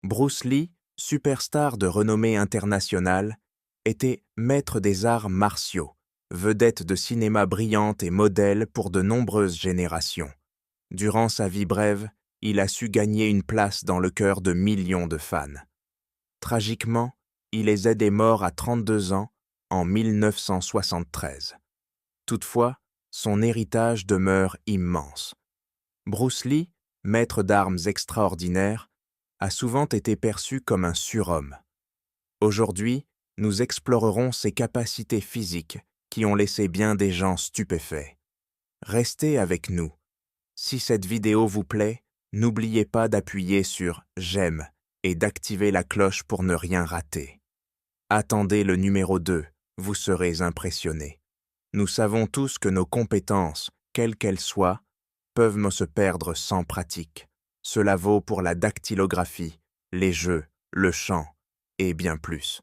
Bruce Lee, superstar de renommée internationale, était maître des arts martiaux, vedette de cinéma brillante et modèle pour de nombreuses générations. Durant sa vie brève, il a su gagner une place dans le cœur de millions de fans. Tragiquement, il est mort à 32 ans en 1973. Toutefois, son héritage demeure immense. Bruce Lee, maître d'armes extraordinaire, a souvent été perçu comme un surhomme. Aujourd'hui, nous explorerons ses capacités physiques qui ont laissé bien des gens stupéfaits. Restez avec nous. Si cette vidéo vous plaît, n'oubliez pas d'appuyer sur « J'aime » et d'activer la cloche pour ne rien rater. Attendez le numéro 2, vous serez impressionnés. Nous savons tous que nos compétences, quelles qu'elles soient, peuvent se perdre sans pratique. Cela vaut pour la dactylographie, les jeux, le chant et bien plus.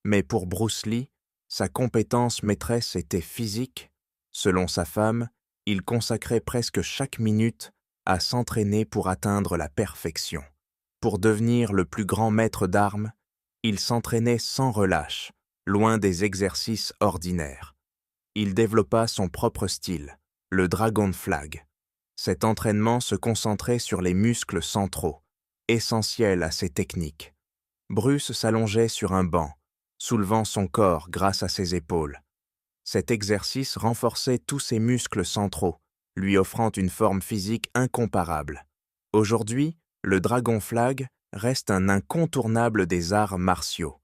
Mais pour Bruce Lee, sa compétence maîtresse était physique. Selon sa femme, il consacrait presque chaque minute à s'entraîner pour atteindre la perfection. Pour devenir le plus grand maître d'armes, il s'entraînait sans relâche, loin des exercices ordinaires. Il développa son propre style, le Dragon Flag. Cet entraînement se concentrait sur les muscles centraux, essentiels à ses techniques. Bruce s'allongeait sur un banc, soulevant son corps grâce à ses épaules. Cet exercice renforçait tous ses muscles centraux, lui offrant une forme physique incomparable. Aujourd'hui, le Dragon Flag reste un incontournable des arts martiaux.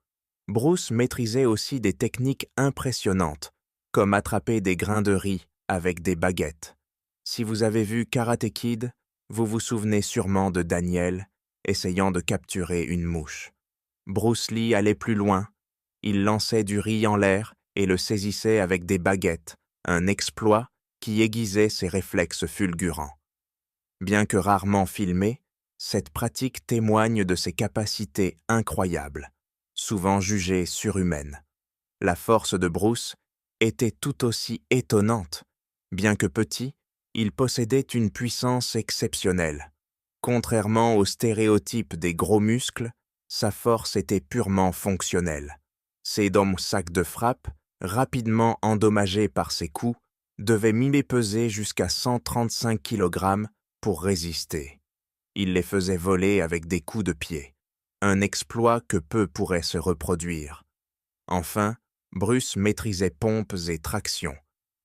Bruce maîtrisait aussi des techniques impressionnantes, comme attraper des grains de riz avec des baguettes. Si vous avez vu Karate Kid, vous vous souvenez sûrement de Daniel essayant de capturer une mouche. Bruce Lee allait plus loin. Il lançait du riz en l'air et le saisissait avec des baguettes, un exploit qui aiguisait ses réflexes fulgurants. Bien que rarement filmé, cette pratique témoigne de ses capacités incroyables, souvent jugées surhumaines. La force de Bruce était tout aussi étonnante. Bien que petit, il possédait une puissance exceptionnelle. Contrairement aux stéréotypes des gros muscles, sa force était purement fonctionnelle. Ses dents sacs de frappe, rapidement endommagés par ses coups, devaient peser jusqu'à 135 kg pour résister. Il les faisait voler avec des coups de pied, un exploit que peu pourraient se reproduire. Enfin, Bruce maîtrisait pompes et tractions,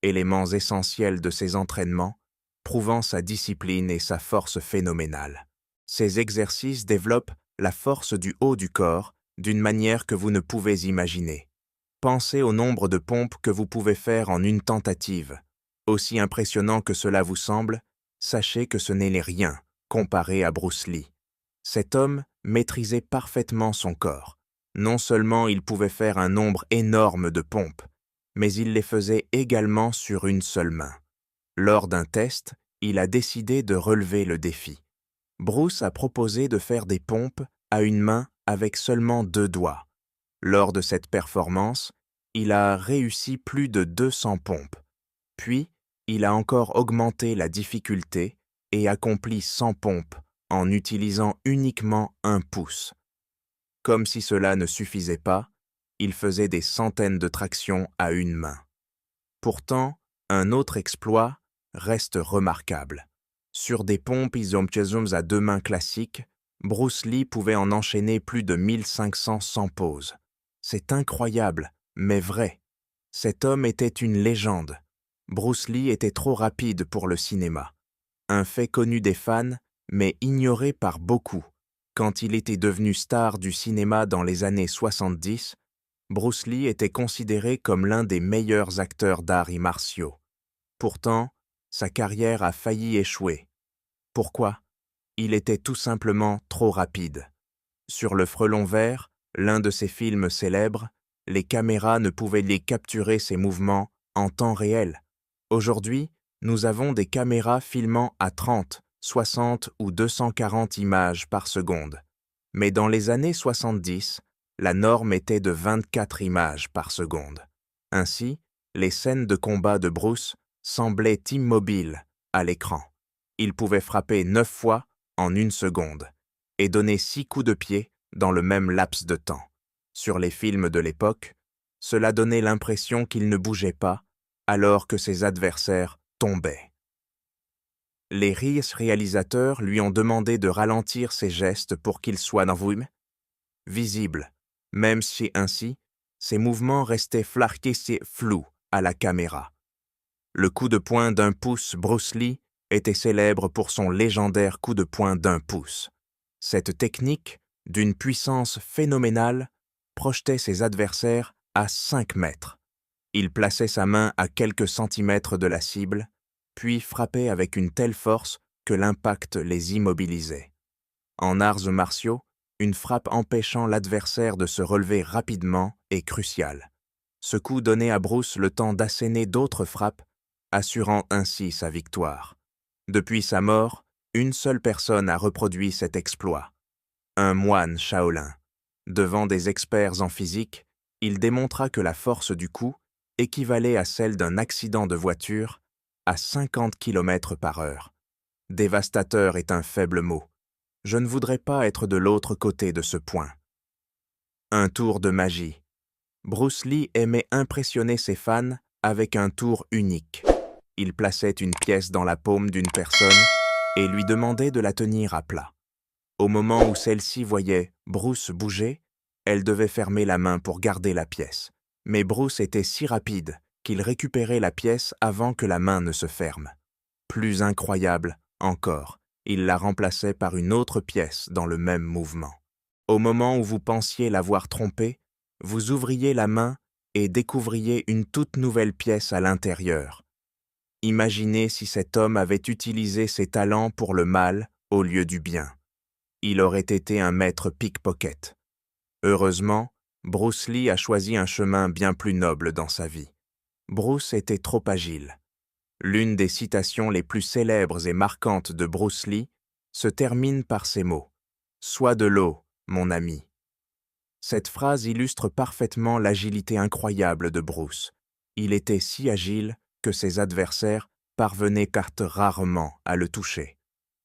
éléments essentiels de ses entraînements, prouvant sa discipline et sa force phénoménale. Ces exercices développent la force du haut du corps d'une manière que vous ne pouvez imaginer. Pensez au nombre de pompes que vous pouvez faire en une tentative. Aussi impressionnant que cela vous semble, sachez que ce n'est rien comparé à Bruce Lee. Cet homme maîtrisait parfaitement son corps. Non seulement il pouvait faire un nombre énorme de pompes, mais il les faisait également sur une seule main. Lors d'un test, il a décidé de relever le défi. Bruce a proposé de faire des pompes à une main avec seulement 2 doigts. Lors de cette performance, il a réussi plus de 200 pompes. Puis, il a encore augmenté la difficulté et accompli 100 pompes en utilisant uniquement un pouce. Comme si cela ne suffisait pas, il faisait des centaines de tractions à une main. Pourtant, un autre exploit reste remarquable. Sur des pompes isompiezoms à 2 mains classiques, Bruce Lee pouvait en enchaîner plus de 1500 sans pause. C'est incroyable, mais vrai. Cet homme était une légende. Bruce Lee était trop rapide pour le cinéma. Un fait connu des fans, mais ignoré par beaucoup. Quand il était devenu star du cinéma dans les années 70, Bruce Lee était considéré comme l'un des meilleurs acteurs d'arts martiaux. Pourtant, sa carrière a failli échouer. Pourquoi? Il était tout simplement trop rapide. Sur le frelon vert, l'un de ses films célèbres, les caméras ne pouvaient les capturer ses mouvements en temps réel. Aujourd'hui, nous avons des caméras filmant à 30, 60 ou 240 images par seconde. Mais dans les années 70, la norme était de 24 images par seconde. Ainsi, les scènes de combat de Bruce semblaient immobiles à l'écran. Il pouvait frapper 9 fois en 1 seconde et donner 6 coups de pied dans le même laps de temps. Sur les films de l'époque, cela donnait l'impression qu'il ne bougeait pas alors que ses adversaires tombaient. Les réalisateurs lui ont demandé de ralentir ses gestes pour qu'ils soient visibles, même si ainsi, ses mouvements restaient flous à la caméra. Le coup de poing d'un pouce Bruce Lee était célèbre pour son légendaire coup de poing d'un pouce. Cette technique, d'une puissance phénoménale, projetait ses adversaires à 5 mètres. Il plaçait sa main à quelques centimètres de la cible, puis frappait avec une telle force que l'impact les immobilisait. En arts martiaux, une frappe empêchant l'adversaire de se relever rapidement est cruciale. Ce coup donnait à Bruce le temps d'asséner d'autres frappes, assurant ainsi sa victoire. Depuis sa mort, une seule personne a reproduit cet exploit. Un moine Shaolin. Devant des experts en physique, il démontra que la force du coup équivalait à celle d'un accident de voiture à 50 km/h. Dévastateur est un faible mot. Je ne voudrais pas être de l'autre côté de ce point. Un tour de magie. Bruce Lee aimait impressionner ses fans avec un tour unique. Il plaçait une pièce dans la paume d'une personne et lui demandait de la tenir à plat. Au moment où celle-ci voyait Bruce bouger, elle devait fermer la main pour garder la pièce. Mais Bruce était si rapide qu'il récupérait la pièce avant que la main ne se ferme. Plus incroyable encore, il la remplaçait par une autre pièce dans le même mouvement. Au moment où vous pensiez l'avoir trompé, vous ouvriez la main et découvriez une toute nouvelle pièce à l'intérieur. Imaginez si cet homme avait utilisé ses talents pour le mal au lieu du bien. Il aurait été un maître pickpocket. Heureusement, Bruce Lee a choisi un chemin bien plus noble dans sa vie. Bruce était trop agile. L'une des citations les plus célèbres et marquantes de Bruce Lee se termine par ces mots « Sois de l'eau, mon ami ». Cette phrase illustre parfaitement l'agilité incroyable de Bruce. Il était si agile que ses adversaires parvenaient rarement à le toucher.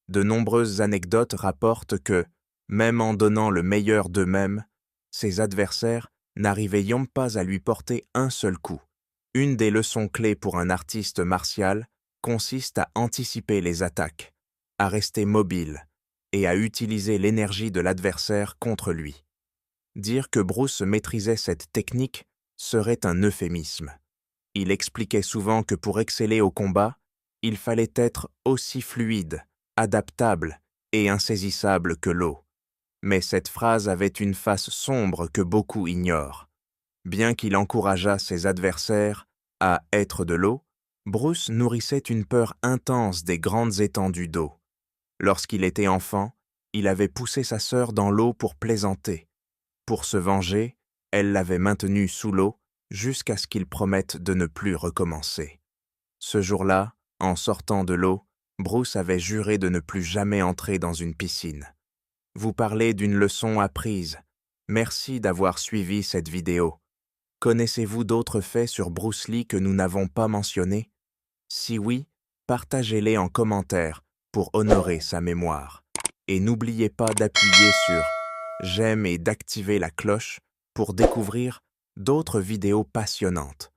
De nombreuses anecdotes rapportent que, même en donnant le meilleur d'eux-mêmes, ses adversaires n'arrivaient pas à lui porter un seul coup. Une des leçons clés pour un artiste martial consiste à anticiper les attaques, à rester mobile et à utiliser l'énergie de l'adversaire contre lui. Dire que Bruce maîtrisait cette technique serait un euphémisme. Il expliquait souvent que pour exceller au combat, il fallait être aussi fluide, adaptable et insaisissable que l'eau. Mais cette phrase avait une face sombre que beaucoup ignorent. Bien qu'il encourageât ses adversaires à être de l'eau, Bruce nourrissait une peur intense des grandes étendues d'eau. Lorsqu'il était enfant, il avait poussé sa sœur dans l'eau pour plaisanter. Pour se venger, elle l'avait maintenu sous l'eau jusqu'à ce qu'il promette de ne plus recommencer. Ce jour-là, en sortant de l'eau, Bruce avait juré de ne plus jamais entrer dans une piscine. Vous parlez d'une leçon apprise. Merci d'avoir suivi cette vidéo. Connaissez-vous d'autres faits sur Bruce Lee que nous n'avons pas mentionnés? Si oui, partagez-les en commentaire pour honorer sa mémoire. Et n'oubliez pas d'appuyer sur j'aime et d'activer la cloche pour découvrir d'autres vidéos passionnantes.